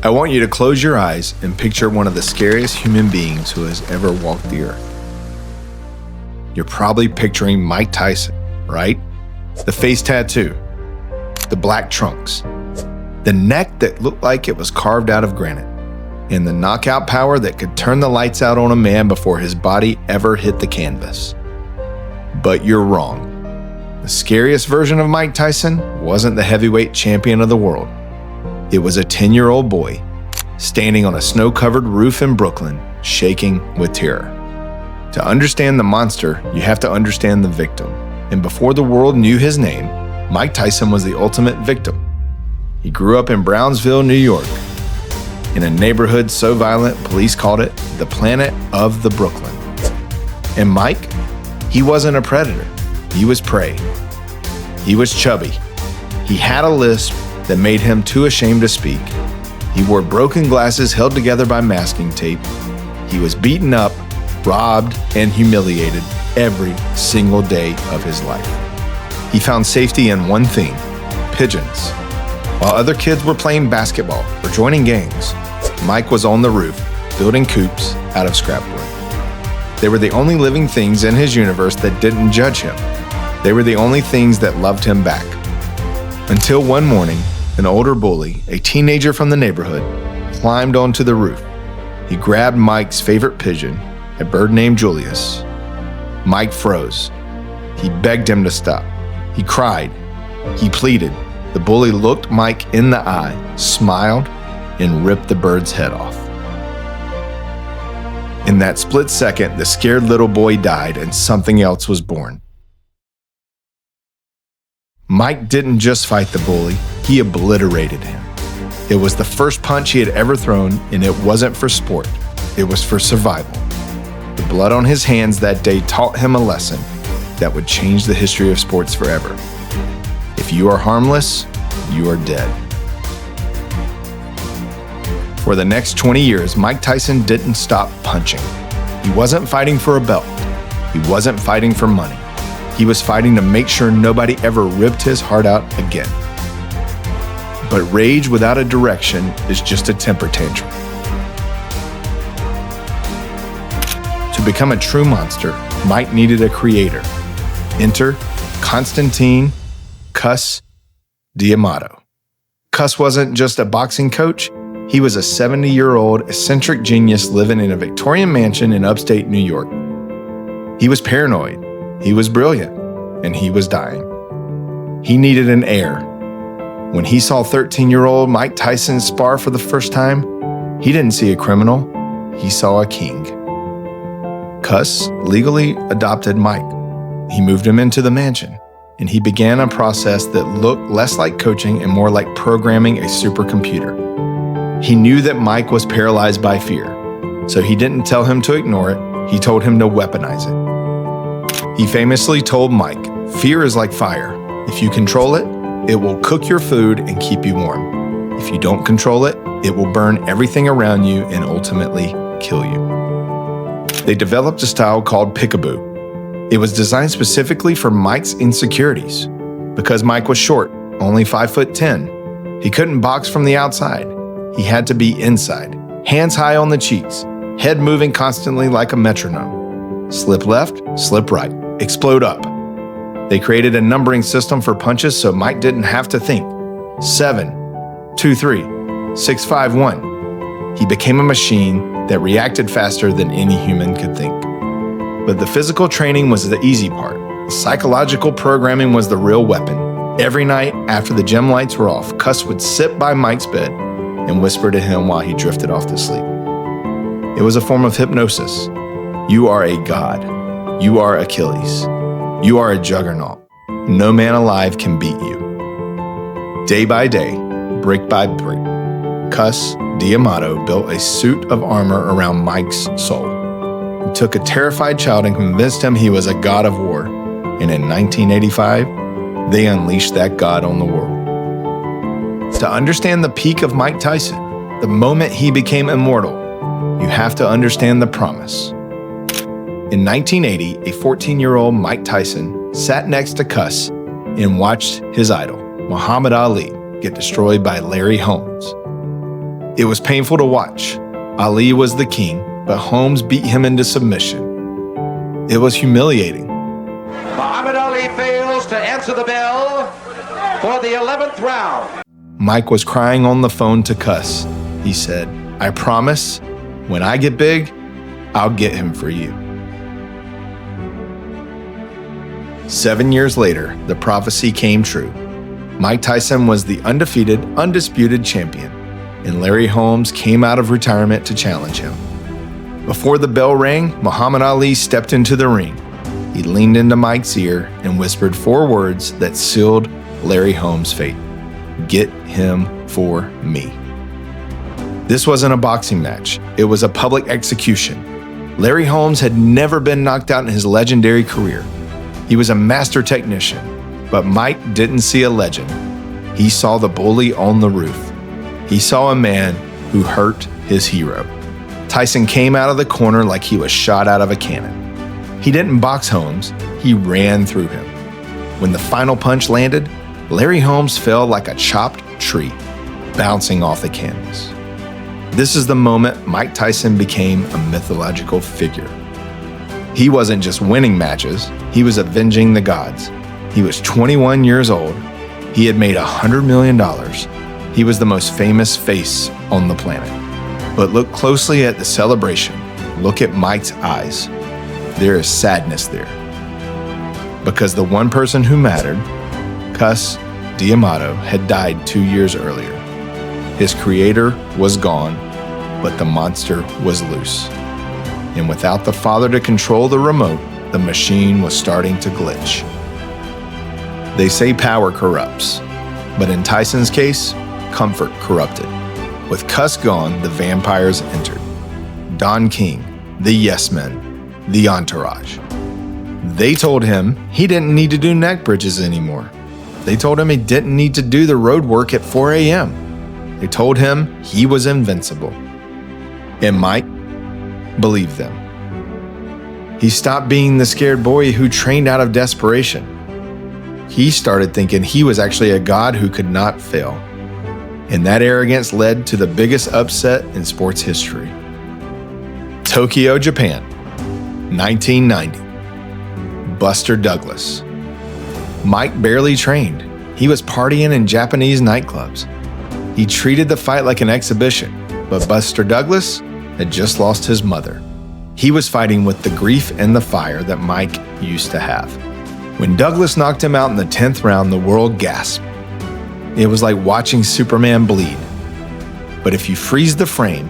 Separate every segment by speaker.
Speaker 1: I want you to close your eyes and picture one of the scariest human beings who has ever walked the earth. You're probably picturing Mike Tyson, right? The face tattoo, the black trunks, the neck that looked like it was carved out of granite, and the knockout power that could turn the lights out on a man before his body ever hit the canvas. But you're wrong. The scariest version of Mike Tyson wasn't the heavyweight champion of the world. It was a 10-year-old boy standing on a snow-covered roof in Brooklyn, shaking with terror. To understand the monster, you have to understand the victim. And before the world knew his name, Mike Tyson was the ultimate victim. He grew up in Brownsville, New York, in a neighborhood so violent, police called it the Planet of the Brooklyn. And Mike, he wasn't a predator. He was prey. He was chubby. He had a lisp that made him too ashamed to speak. He wore broken glasses held together by masking tape. He was beaten up, robbed, and humiliated every single day of his life. He found safety in one thing: pigeons. While other kids were playing basketball or joining gangs, Mike was on the roof, building coops out of scrapwood. They were the only living things in his universe that didn't judge him. They were the only things that loved him back. Until one morning, an older bully, a teenager from the neighborhood, climbed onto the roof. He grabbed Mike's favorite pigeon, a bird named Julius. Mike froze. He begged him to stop. He cried. He pleaded. The bully looked Mike in the eye, smiled, and ripped the bird's head off. In that split second, the scared little boy died and something else was born. Mike didn't just fight the bully, he obliterated him. It was the first punch he had ever thrown, and it wasn't for sport, it was for survival. The blood on his hands that day taught him a lesson that would change the history of sports forever. If you are harmless, you are dead. For the next 20 years, Mike Tyson didn't stop punching. He wasn't fighting for a belt. He wasn't fighting for money. He was fighting to make sure nobody ever ripped his heart out again. But rage without a direction is just a temper tantrum. To become a true monster, Mike needed a creator. Enter Constantine Cuss D'Amato. Cuss wasn't just a boxing coach. He was a 70-year-old eccentric genius living in a Victorian mansion in upstate New York. He was paranoid. He was brilliant, and he was dying. He needed an heir. When he saw 13-year-old Mike Tyson spar for the first time, he didn't see a criminal, he saw a king. Cuss legally adopted Mike. He moved him into the mansion, and he began a process that looked less like coaching and more like programming a supercomputer. He knew that Mike was paralyzed by fear, so he didn't tell him to ignore it, he told him to weaponize it. He famously told Mike, "Fear is like fire. If you control it, it will cook your food and keep you warm. If you don't control it, it will burn everything around you and ultimately kill you." They developed a style called Peekaboo. It was designed specifically for Mike's insecurities. Because Mike was short, only 5'10", he couldn't box from the outside. He had to be inside, hands high on the cheeks, head moving constantly like a metronome. Slip left, slip right, explode up. They created a numbering system for punches so Mike didn't have to think. 7, 2, 3, 6, 5, 1. He became a machine that reacted faster than any human could think. But the physical training was the easy part. The psychological programming was the real weapon. Every night after the gym lights were off, Cuss would sit by Mike's bed and whisper to him while he drifted off to sleep. It was a form of hypnosis. You are a god. You are Achilles. You are a juggernaut. No man alive can beat you. Day by day, brick by brick, Cuss D'Amato built a suit of armor around Mike's soul. He took a terrified child and convinced him he was a god of war. And in 1985, they unleashed that god on the world. To understand the peak of Mike Tyson, the moment he became immortal, you have to understand the promise. In 1980, a 14-year-old Mike Tyson sat next to Cuss and watched his idol, Muhammad Ali, get destroyed by Larry Holmes. It was painful to watch. Ali was the king, but Holmes beat him into submission. It was humiliating.
Speaker 2: Muhammad Ali fails to answer the bell for the 11th round.
Speaker 1: Mike was crying on the phone to Cuss. He said, "I promise, when I get big, I'll get him for you." 7 years later, the prophecy came true. Mike Tyson was the undefeated, undisputed champion, and Larry Holmes came out of retirement to challenge him. Before the bell rang, Muhammad Ali stepped into the ring. He leaned into Mike's ear and whispered 4 words that sealed Larry Holmes' fate. "Get him for me." This wasn't a boxing match. It was a public execution. Larry Holmes had never been knocked out in his legendary career. He was a master technician, but Mike didn't see a legend. He saw the bully on the roof. He saw a man who hurt his hero. Tyson came out of the corner like he was shot out of a cannon. He didn't box Holmes, he ran through him. When the final punch landed, Larry Holmes fell like a chopped tree, bouncing off the canvas. This is the moment Mike Tyson became a mythological figure. He wasn't just winning matches, he was avenging the gods. He was 21 years old. He had made $100 million. He was the most famous face on the planet. But look closely at the celebration. Look at Mike's eyes. There is sadness there. Because the one person who mattered, Cus D'Amato, had died 2 years earlier. His creator was gone, but the monster was loose. And without the father to control the remote, the machine was starting to glitch. They say power corrupts, but in Tyson's case, comfort corrupted. With Cus gone, the vampires entered. Don King, the yes men, the entourage. They told him he didn't need to do neck bridges anymore. They told him he didn't need to do the road work at 4 a.m. They told him he was invincible. And Mike believed them. He stopped being the scared boy who trained out of desperation. He started thinking he was actually a god who could not fail. And that arrogance led to the biggest upset in sports history. Tokyo, Japan, 1990. Buster Douglas. Mike barely trained. He was partying in Japanese nightclubs. He treated the fight like an exhibition, but Buster Douglas had just lost his mother. He was fighting with the grief and the fire that Mike used to have. When Douglas knocked him out in the 10th round, the world gasped. It was like watching Superman bleed. But if you freeze the frame,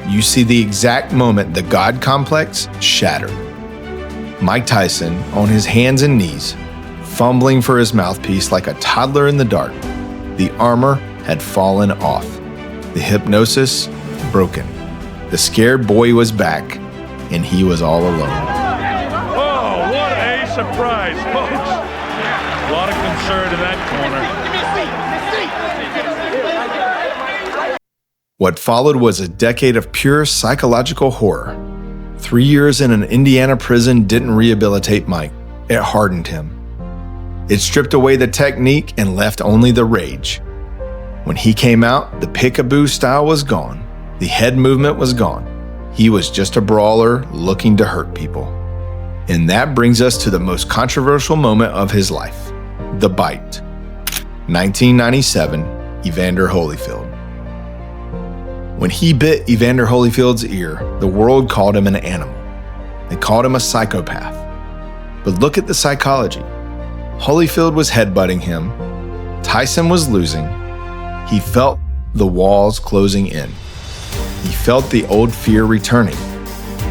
Speaker 1: you see the exact moment the God complex shattered. Mike Tyson, on his hands and knees, fumbling for his mouthpiece like a toddler in the dark. The armor had fallen off. The hypnosis broken. The scared boy was back, and he was all alone.
Speaker 3: Oh, what a surprise, folks. A lot of concern in that corner.
Speaker 1: What followed was a decade of pure psychological horror. 3 years in an Indiana prison didn't rehabilitate Mike. It hardened him. It stripped away the technique and left only the rage. When he came out, the peekaboo style was gone. The head movement was gone. He was just a brawler looking to hurt people. And that brings us to the most controversial moment of his life, the bite. 1997, Evander Holyfield. When he bit Evander Holyfield's ear, the world called him an animal. They called him a psychopath. But look at the psychology. Holyfield was headbutting him. Tyson was losing. He felt the walls closing in. He felt the old fear returning.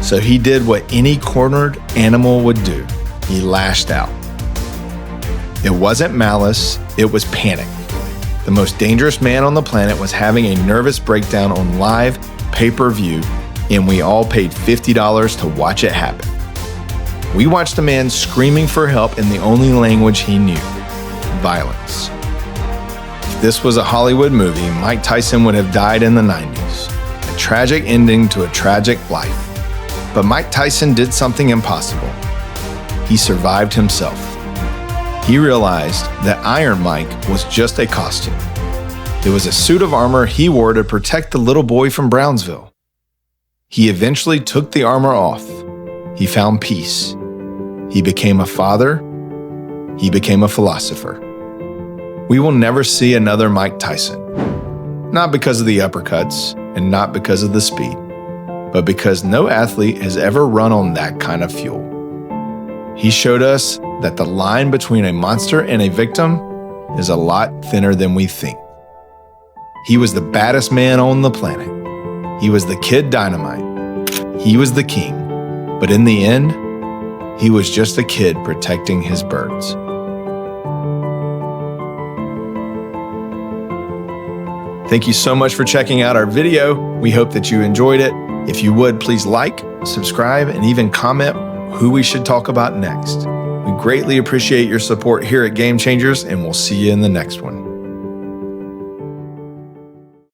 Speaker 1: So he did what any cornered animal would do. He lashed out. It wasn't malice, it was panic. The most dangerous man on the planet was having a nervous breakdown on live pay-per-view, and we all paid $50 to watch it happen. We watched a man screaming for help in the only language he knew, violence. If this was a Hollywood movie, Mike Tyson would have died in the 90s. A tragic ending to a tragic life. But Mike Tyson did something impossible. He survived himself. He realized that Iron Mike was just a costume. It was a suit of armor he wore to protect the little boy from Brownsville. He eventually took the armor off. He found peace. He became a father. He became a philosopher. We will never see another Mike Tyson. Not because of the uppercuts and not because of the speed, but because no athlete has ever run on that kind of fuel. He showed us that the line between a monster and a victim is a lot thinner than we think. He was the baddest man on the planet. He was the Kid Dynamite. He was the king. But in the end, he was just a kid protecting his birds. Thank you so much for checking out our video. We hope that you enjoyed it. If you would, please like, subscribe, and even comment who we should talk about next. We greatly appreciate your support here at Game Changers, and we'll see you in the next one.